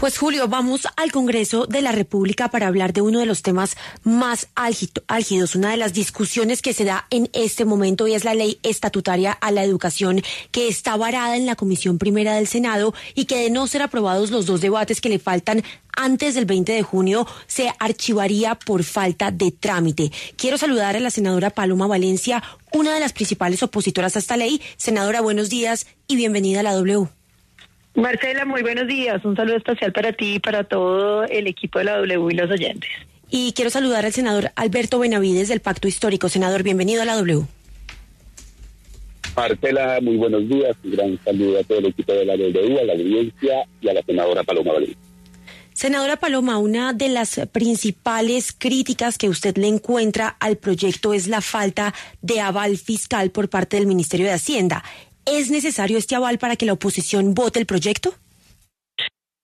Pues Julio, vamos al Congreso de la República para hablar de uno de los temas más álgidos, una de las discusiones que se da en este momento, y es la ley estatutaria a la educación, que está varada en la Comisión Primera del Senado y que, de no ser aprobados los dos debates que le faltan antes del 20 de junio, se archivaría por falta de trámite. Quiero saludar a la senadora Paloma Valencia, una de las principales opositoras a esta ley. Senadora, buenos días y bienvenida a la W. Marcela, muy buenos días. Un saludo especial para ti y para todo el equipo de la W y los oyentes. Y quiero saludar al senador Alberto Benavides del Pacto Histórico. Senador, bienvenido a la W. Marcela, muy buenos días. Un gran saludo a todo el equipo de la W, a la audiencia y a la senadora Paloma Valencia. Senadora Paloma, una de las principales críticas que usted le encuentra al proyecto es la falta de aval fiscal por parte del Ministerio de Hacienda. ¿Es necesario este aval para que la oposición vote el proyecto?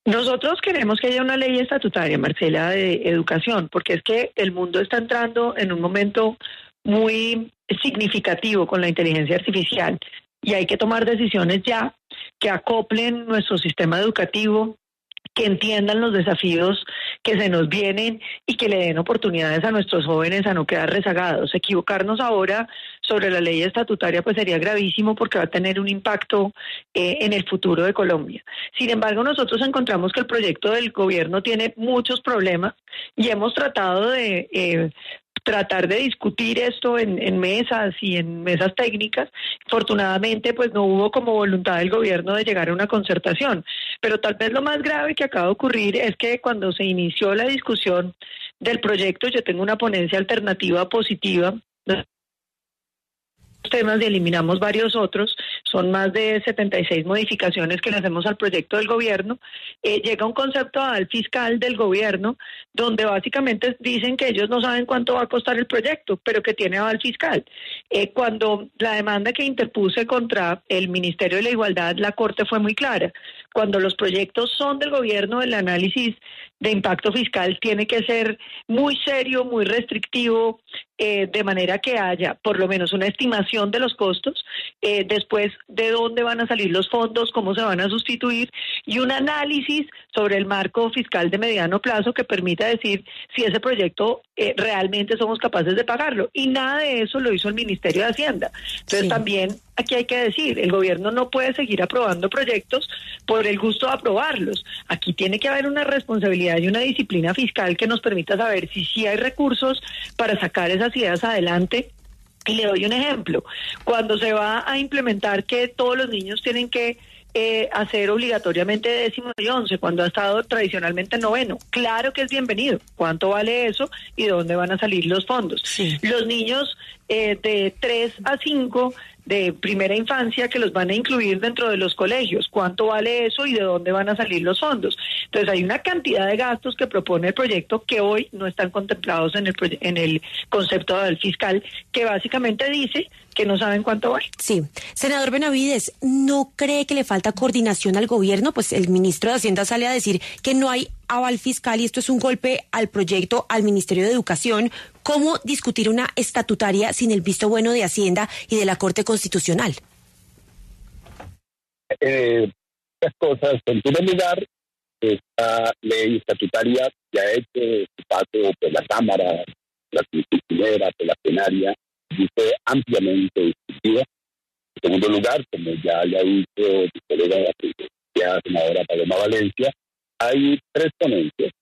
Nosotros queremos que haya una ley estatutaria, Marcela, de educación, porque es que el mundo está entrando en un momento muy significativo con la inteligencia artificial y hay que tomar decisiones ya que acoplen nuestro sistema educativo, que entiendan los desafíos que se nos vienen y que le den oportunidades a nuestros jóvenes a no quedar rezagados. Equivocarnos ahora sobre la ley estatutaria pues sería gravísimo porque va a tener un impacto en el futuro de Colombia. Sin embargo, nosotros encontramos que el proyecto del gobierno tiene muchos problemas y hemos tratado de tratar de discutir esto en mesas y en mesas técnicas. Afortunadamente, pues no hubo como voluntad del gobierno de llegar a una concertación. Pero tal vez lo más grave que acaba de ocurrir es que cuando se inició la discusión del proyecto, yo tengo una ponencia alternativa positiva temas y eliminamos varios otros, son más de 76 modificaciones que le hacemos al proyecto del gobierno. Llega un concepto aval fiscal del gobierno donde básicamente dicen que ellos no saben cuánto va a costar el proyecto, pero que tiene aval fiscal. Cuando la demanda que interpuse contra el Ministerio de la Igualdad, la Corte fue muy clara. Cuando los proyectos son del gobierno, el análisis de impacto fiscal tiene que ser muy serio, muy restrictivo, de manera que haya por lo menos una estimación de los costos, después de dónde van a salir los fondos, cómo se van a sustituir, y un análisis sobre el marco fiscal de mediano plazo que permita decir si ese proyecto realmente somos capaces de pagarlo. Y nada de eso lo hizo el Ministerio de Hacienda. Entonces también aquí hay que decir, el gobierno no puede seguir aprobando proyectos por el gusto de aprobarlos. Aquí tiene que haber una responsabilidad y una disciplina fiscal que nos permita saber si sí hay recursos para sacar esas ideas adelante. Y le doy un ejemplo. Cuando se va a implementar que todos los niños tienen que hacer obligatoriamente 10º y 11, cuando ha estado tradicionalmente noveno, claro que es bienvenido. ¿Cuánto vale eso y de dónde van a salir los fondos? Sí. Los niños de 3 a 5 de primera infancia que los van a incluir dentro de los colegios, ¿cuánto vale eso y de dónde van a salir los fondos? Entonces hay una cantidad de gastos que propone el proyecto que hoy no están contemplados en el concepto de aval fiscal, que básicamente dice que no saben cuánto vale. Sí. Senador Benavides, ¿no cree que le falta coordinación al gobierno? Pues el ministro de Hacienda sale a decir que no hay aval fiscal y esto es un golpe al proyecto, al Ministerio de Educación. ¿Cómo discutir una estatutaria sin el visto bueno de Hacienda y de la Corte Constitucional? Las cosas. En primer lugar, esta ley estatutaria ya ha hecho su paso por la Cámara, la Constitucionera, por la plenaria, y fue ampliamente discutida. En segundo lugar, como ya le ha dicho mi colega, la senadora Paloma Valencia, hay 3 ponencias,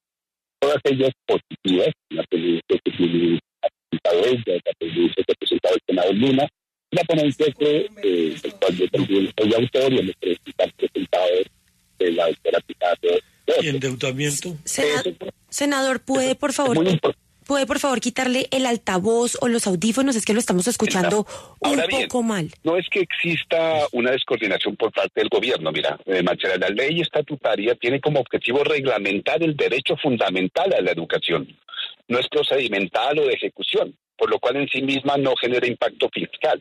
todas ellas positivas, la ponencia que tiene participado ella, la ponencia que ha presentado el senador Luna, y la ponencia del cual yo también soy autor y hemos presentado de la doctora Pizarro. ¿Y endeudamiento? Senador, ¿puede por favor quitarle el altavoz o los audífonos? Es que lo estamos escuchando un poco mal. No es que exista una descoordinación por parte del gobierno. Mira, Marcela, la ley estatutaria tiene como objetivo reglamentar el derecho fundamental a la educación. No es procedimental o de ejecución, por lo cual en sí misma no genera impacto fiscal.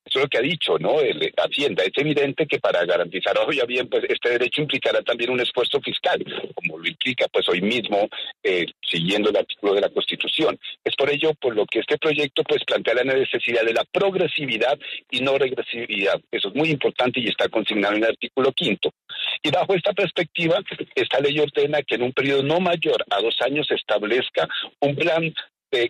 Eso es lo que ha dicho, ¿no? Hacienda. Es evidente que para garantizar, obvio bien, pues este derecho implicará también un esfuerzo fiscal, como lo implica pues hoy mismo, siguiendo el artículo de la Constitución. Es por ello por lo que este proyecto pues plantea la necesidad de la progresividad y no regresividad. Eso es muy importante y está consignado en el artículo 5º. Y bajo esta perspectiva, esta ley ordena que en un periodo no mayor a 2 años se establezca un plan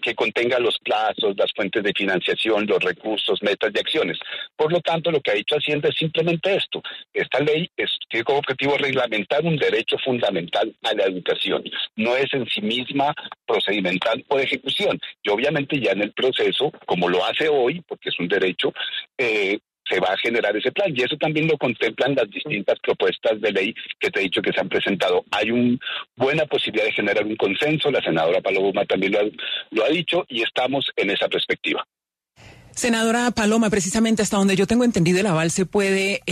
que contenga los plazos, las fuentes de financiación, los recursos, metas y acciones. Por lo tanto, lo que ha dicho Hacienda es simplemente esto. Esta ley tiene como objetivo reglamentar un derecho fundamental a la educación. No es en sí misma procedimental o de ejecución. Y obviamente ya en el proceso, como lo hace hoy, porque es un derecho, se va a generar ese plan, y eso también lo contemplan las distintas propuestas de ley que te he dicho que se han presentado. Hay una buena posibilidad de generar un consenso, la senadora Paloma también lo ha dicho, y estamos en esa perspectiva. Senadora Paloma, precisamente hasta donde yo tengo entendido, el aval se puede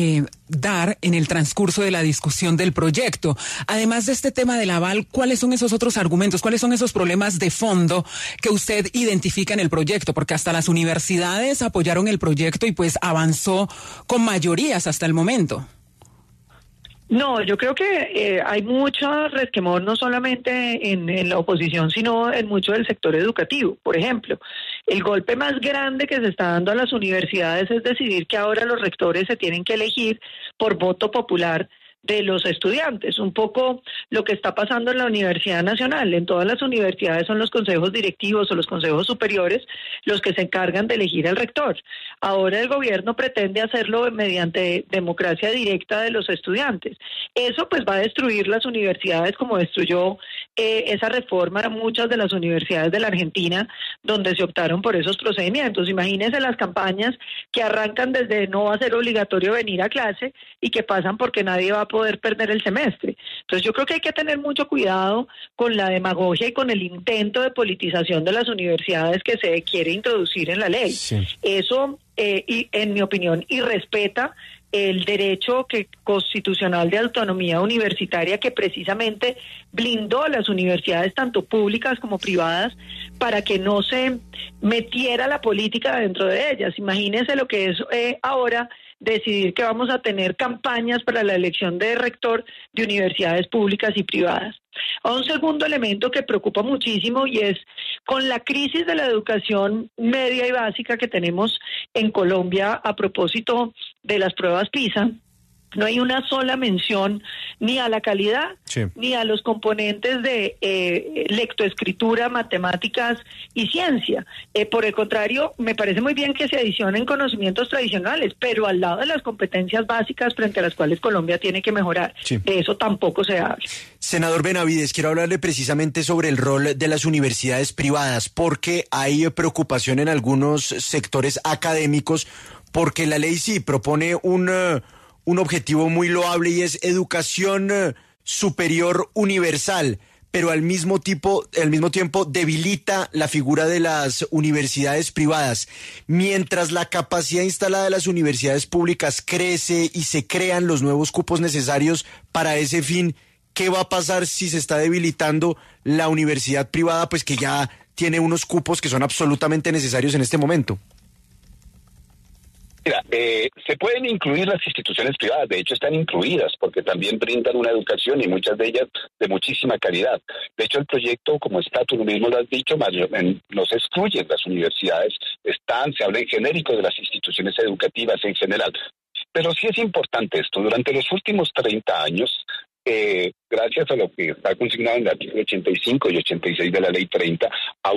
dar en el transcurso de la discusión del proyecto. Además de este tema del aval, ¿cuáles son esos otros argumentos? ¿Cuáles son esos problemas de fondo que usted identifica en el proyecto? Porque hasta las universidades apoyaron el proyecto y pues avanzó con mayorías hasta el momento. No, yo creo que hay mucho resquemor no solamente en la oposición, sino en mucho del sector educativo. Por ejemplo, el golpe más grande que se está dando a las universidades es decidir que ahora los rectores se tienen que elegir por voto popular de los estudiantes, un poco lo que está pasando en la Universidad Nacional. En todas las universidades son los consejos directivos o los consejos superiores los que se encargan de elegir al rector. Ahora el gobierno pretende hacerlo mediante democracia directa de los estudiantes. Eso pues va a destruir las universidades como destruyó esa reforma a muchas de las universidades de la Argentina donde se optaron por esos procedimientos. Imagínense las campañas que arrancan desde no va a ser obligatorio venir a clase y que pasan porque nadie va a poder perder el semestre. Entonces yo creo que hay que tener mucho cuidado con la demagogia y con el intento de politización de las universidades que se quiere introducir en la ley. Sí. Eso, y en mi opinión, irrespeta el derecho constitucional de autonomía universitaria que precisamente blindó a las universidades, tanto públicas como privadas, para que no se metiera la política dentro de ellas. Imagínense lo que es ahora decidir que vamos a tener campañas para la elección de rector de universidades públicas y privadas. Un segundo elemento que preocupa muchísimo y es con la crisis de la educación media y básica que tenemos en Colombia a propósito de las pruebas PISA. No hay una sola mención ni a la calidad, sí, ni a los componentes de lectoescritura, matemáticas y ciencia. Por el contrario, me parece muy bien que se adicionen conocimientos tradicionales, pero al lado de las competencias básicas frente a las cuales Colombia tiene que mejorar. Sí. De eso tampoco se habla. Senador Benavides, quiero hablarle precisamente sobre el rol de las universidades privadas, porque hay preocupación en algunos sectores académicos, porque la ley sí propone un objetivo muy loable y es educación superior universal, pero al mismo tiempo debilita la figura de las universidades privadas. Mientras la capacidad instalada de las universidades públicas crece y se crean los nuevos cupos necesarios para ese fin, ¿qué va a pasar si se está debilitando la universidad privada, pues que ya tiene unos cupos que son absolutamente necesarios en este momento? Mira, se pueden incluir las instituciones privadas, de hecho están incluidas porque también brindan una educación y muchas de ellas de muchísima calidad. De hecho el proyecto, como está, tú mismo lo has dicho, nos excluyen las universidades, se habla en genérico de las instituciones educativas en general. Pero sí es importante esto, durante los últimos 30 años, gracias a lo que está consignado en el artículo 85 y 86 de la ley 30, ha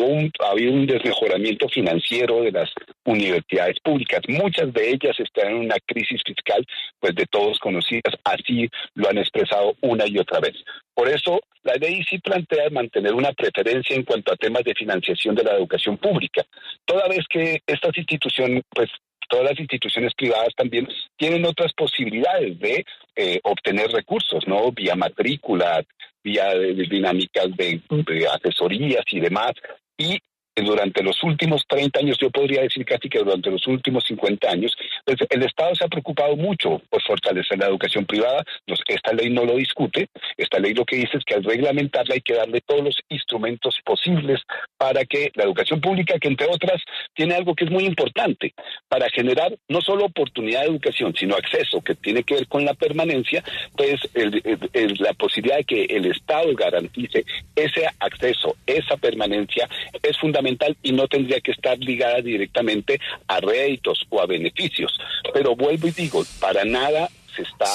habido un desmejoramiento financiero de las universidades públicas. Muchas de ellas están en una crisis fiscal, pues de todos conocidas, así lo han expresado una y otra vez. Por eso, la ley sí plantea mantener una preferencia en cuanto a temas de financiación de la educación pública, toda vez que estas instituciones, pues todas las instituciones privadas también tienen otras posibilidades de obtener recursos, ¿no? Vía matrícula, vía dinámicas de asesorías y demás. Y durante los últimos 30 años, yo podría decir casi que durante los últimos 50 años, pues el Estado se ha preocupado mucho por fortalecer la educación privada. Esta ley no lo discute. Esta ley lo que dice es que al reglamentarla hay que darle todos los instrumentos posibles para que la educación pública, que entre otras tiene algo que es muy importante, para generar no solo oportunidad de educación, sino acceso, que tiene que ver con la permanencia, pues la posibilidad de que el Estado garantice ese acceso, esa permanencia, es fundamental y no tendría que estar ligada directamente a réditos o a beneficios. Pero vuelvo y digo, para nada se está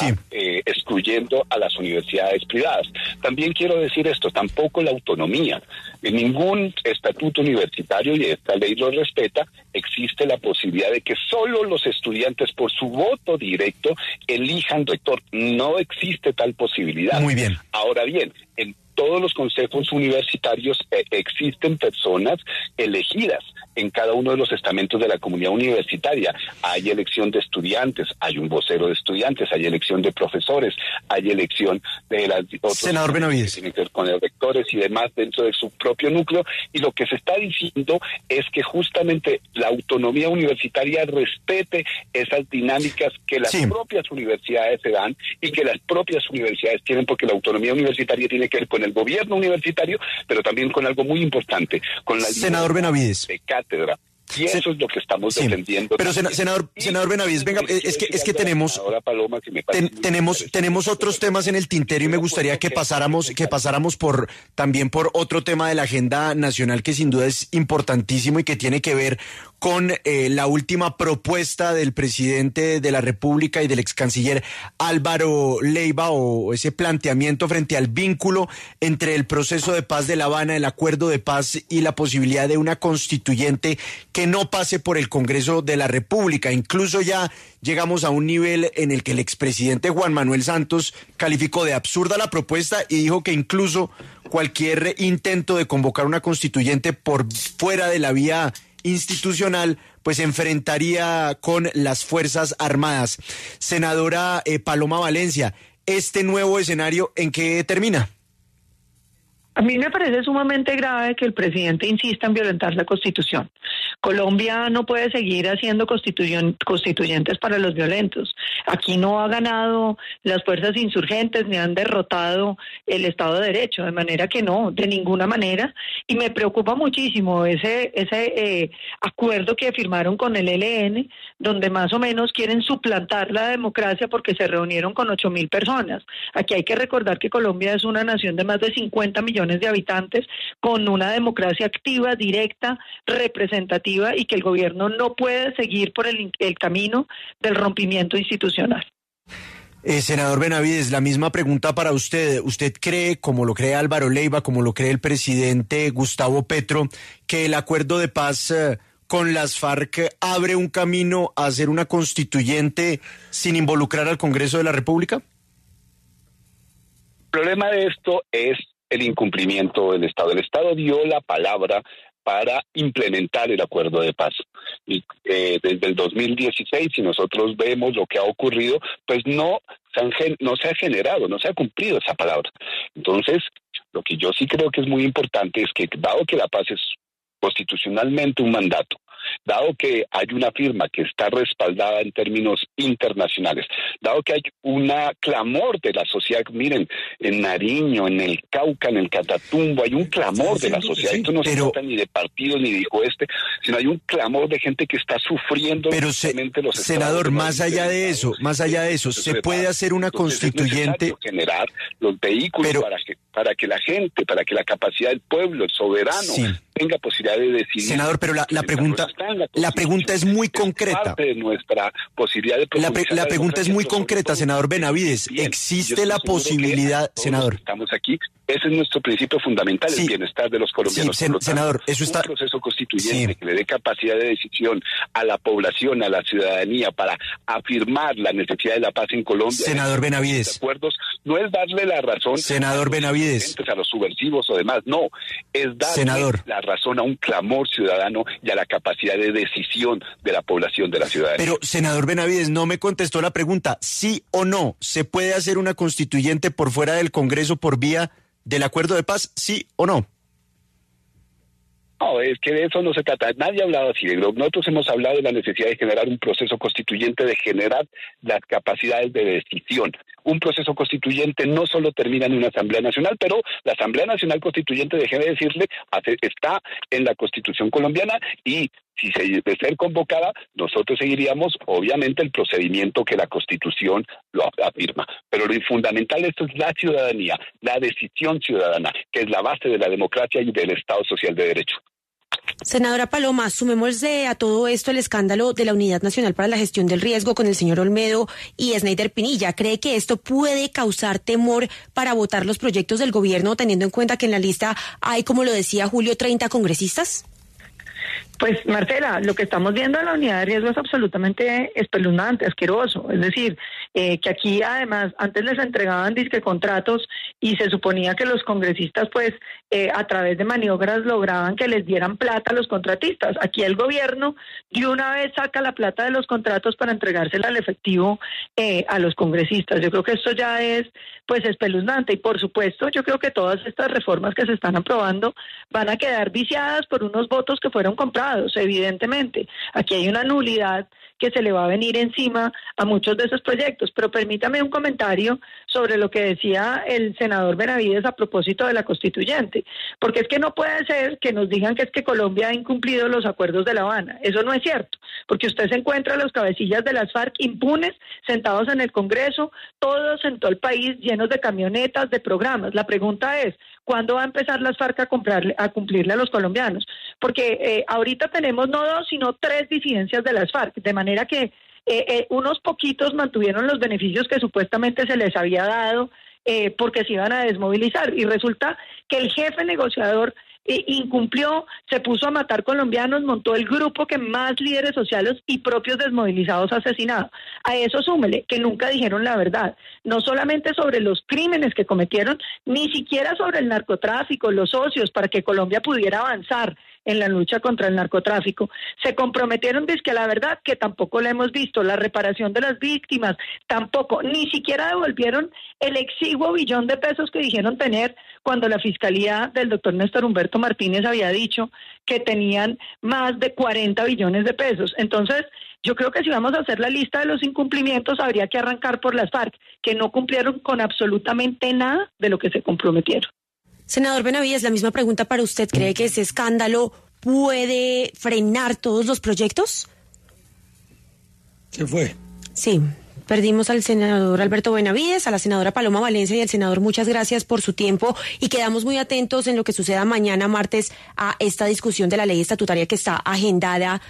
excluyendo a las universidades privadas. También quiero decir esto, tampoco la autonomía. En ningún estatuto universitario, y esta ley lo respeta, existe la posibilidad de que solo los estudiantes por su voto directo elijan rector. No existe tal posibilidad. Muy bien. Ahora bien, en todos los consejos universitarios existen personas elegidas en cada uno de los estamentos de la comunidad universitaria. Hay elección de estudiantes, hay un vocero de estudiantes, hay elección de profesores, hay elección de las otras. Senador Benavides. Que tienen que ver con los rectores y demás dentro de su propio núcleo. Y lo que se está diciendo es que justamente la autonomía universitaria respete esas dinámicas que las propias universidades se dan y que las propias universidades tienen, porque la autonomía universitaria tiene que ver con el gobierno universitario, pero también con algo muy importante, con la Senador Benavides. De cátedra. Y eso es lo que estamos defendiendo. Pero senador Benavides, venga, es que tenemos otros temas en el tintero y me gustaría que pasáramos también por otro tema de la agenda nacional que sin duda es importantísimo y que tiene que ver con la última propuesta del presidente de la República y del ex canciller Álvaro Leiva, o ese planteamiento frente al vínculo entre el proceso de paz de La Habana, el acuerdo de paz y la posibilidad de una constituyente que no pase por el Congreso de la República. Incluso ya llegamos a un nivel en el que el expresidente Juan Manuel Santos calificó de absurda la propuesta y dijo que incluso cualquier intento de convocar una constituyente por fuera de la vía institucional pues se enfrentaría con las Fuerzas Armadas. Senadora Paloma Valencia, ¿este nuevo escenario en qué termina? A mí me parece sumamente grave que el presidente insista en violentar la Constitución. Colombia no puede seguir haciendo constituyentes para los violentos. Aquí no ha ganado las fuerzas insurgentes ni han derrotado el Estado de Derecho, de manera que no, de ninguna manera. Y me preocupa muchísimo ese acuerdo que firmaron con el ELN, donde más o menos quieren suplantar la democracia porque se reunieron con 8.000 personas. Aquí hay que recordar que Colombia es una nación de más de 50 millones de habitantes, con una democracia activa, directa, representativa, y que el gobierno no puede seguir por el camino del rompimiento institucional. Senador Benavides, la misma pregunta para usted. ¿Usted cree, como lo cree Álvaro Leiva, como lo cree el presidente Gustavo Petro, que el acuerdo de paz con las FARC abre un camino a hacer una constituyente sin involucrar al Congreso de la República? El problema de esto es el incumplimiento del Estado. El Estado dio la palabra para implementar el acuerdo de paz. Y desde el 2016, si nosotros vemos lo que ha ocurrido, pues no se ha generado, no se ha cumplido esa palabra. Entonces, lo que yo sí creo que es muy importante es que, dado que la paz es constitucionalmente un mandato, dado que hay una firma que está respaldada en términos internacionales, dado que hay una clamor de la sociedad, miren, en Nariño, en el Cauca, en el Catatumbo, hay un clamor de la sociedad. Esto no se trata ni de partidos ni dijo sino hay un clamor de gente que está sufriendo. Pero senador, más allá de eso, se puede hacer una constituyente. Es generar los vehículos para que la gente, para que la capacidad del pueblo, el soberano, tenga posibilidad de decidir. Senador, pero la pregunta es muy concreta. Parte de nuestra posibilidad de la pregunta es muy concreta, senador Benavides. ¿Existe la posibilidad, senador? Estamos aquí. Ese es nuestro principio fundamental, el bienestar de los colombianos. Senador, eso está. Un proceso constituyente que le dé capacidad de decisión a la población, a la ciudadanía, para afirmar la necesidad de la paz en Colombia. Senador Benavides. Acuerdos no es darle la razón. Senador Benavides. A los subversivos o demás, no. Es darle la razón a un clamor ciudadano y a la capacidad de decisión de la población de la ciudadanía. Pero, senador Benavides, no me contestó la pregunta. ¿Sí o no se puede hacer una constituyente por fuera del Congreso por vía del acuerdo de paz? ¿Sí o no? No, es que de eso no se trata. Nadie ha hablado así. Nosotros hemos hablado de la necesidad de generar un proceso constituyente, de generar las capacidades de decisión. Un proceso constituyente no solo termina en una Asamblea Nacional, pero la Asamblea Nacional Constituyente, déjeme decirle, está en la Constitución colombiana y si se de ser convocada, nosotros seguiríamos, obviamente, el procedimiento que la Constitución lo afirma. Pero lo fundamental esto es la ciudadanía, la decisión ciudadana, que es la base de la democracia y del Estado Social de Derecho. Senadora Paloma, sumémosle a todo esto el escándalo de la Unidad Nacional para la Gestión del Riesgo con el señor Olmedo y Snyder Pinilla. ¿Cree que esto puede causar temor para votar los proyectos del gobierno, teniendo en cuenta que en la lista hay, como lo decía Julio, 30 congresistas? Pues, Marcela, lo que estamos viendo en la unidad de riesgo es absolutamente espeluznante, asqueroso. Es decir, que aquí además antes les entregaban disque contratos y se suponía que los congresistas pues a través de maniobras lograban que les dieran plata a los contratistas. Aquí el gobierno de una vez saca la plata de los contratos para entregársela al efectivo a los congresistas. Yo creo que esto ya es pues espeluznante y por supuesto yo creo que todas estas reformas que se están aprobando van a quedar viciadas por unos votos que fueron comprados, evidentemente. Aquí hay una nulidad que se le va a venir encima a muchos de esos proyectos. Pero permítame un comentario sobre lo que decía el senador Benavides a propósito de la constituyente, porque es que no puede ser que nos digan que es que Colombia ha incumplido los acuerdos de La Habana. Eso no es cierto, porque usted se encuentra a los cabecillas de las FARC impunes, sentados en el Congreso, todos en todo el país llenos de camionetas, de programas. La pregunta es, ¿cuándo va a empezar las FARC a cumplirle a los colombianos? Porque ahorita tenemos no 2, sino 3 disidencias de las FARC, de manera que unos poquitos mantuvieron los beneficios que supuestamente se les había dado porque se iban a desmovilizar. Y resulta que el jefe negociador incumplió, se puso a matar colombianos, montó el grupo que más líderes sociales y propios desmovilizados ha asesinado. A eso súmele que nunca dijeron la verdad, no solamente sobre los crímenes que cometieron, ni siquiera sobre el narcotráfico, los socios, para que Colombia pudiera avanzar en la lucha contra el narcotráfico. Se comprometieron dizque a la verdad, que tampoco la hemos visto, la reparación de las víctimas, tampoco, ni siquiera devolvieron el exiguo billón de pesos que dijeron tener cuando la fiscalía del doctor Néstor Humberto Martínez había dicho que tenían más de 40 billones de pesos. Entonces, yo creo que si vamos a hacer la lista de los incumplimientos, habría que arrancar por las FARC, que no cumplieron con absolutamente nada de lo que se comprometieron. Senador Benavides, la misma pregunta para usted. ¿Cree que ese escándalo puede frenar todos los proyectos? Se fue. Sí, perdimos al senador Alberto Benavides, a la senadora Paloma Valencia y al senador, muchas gracias por su tiempo y quedamos muy atentos en lo que suceda mañana martes a esta discusión de la ley estatutaria que está agendada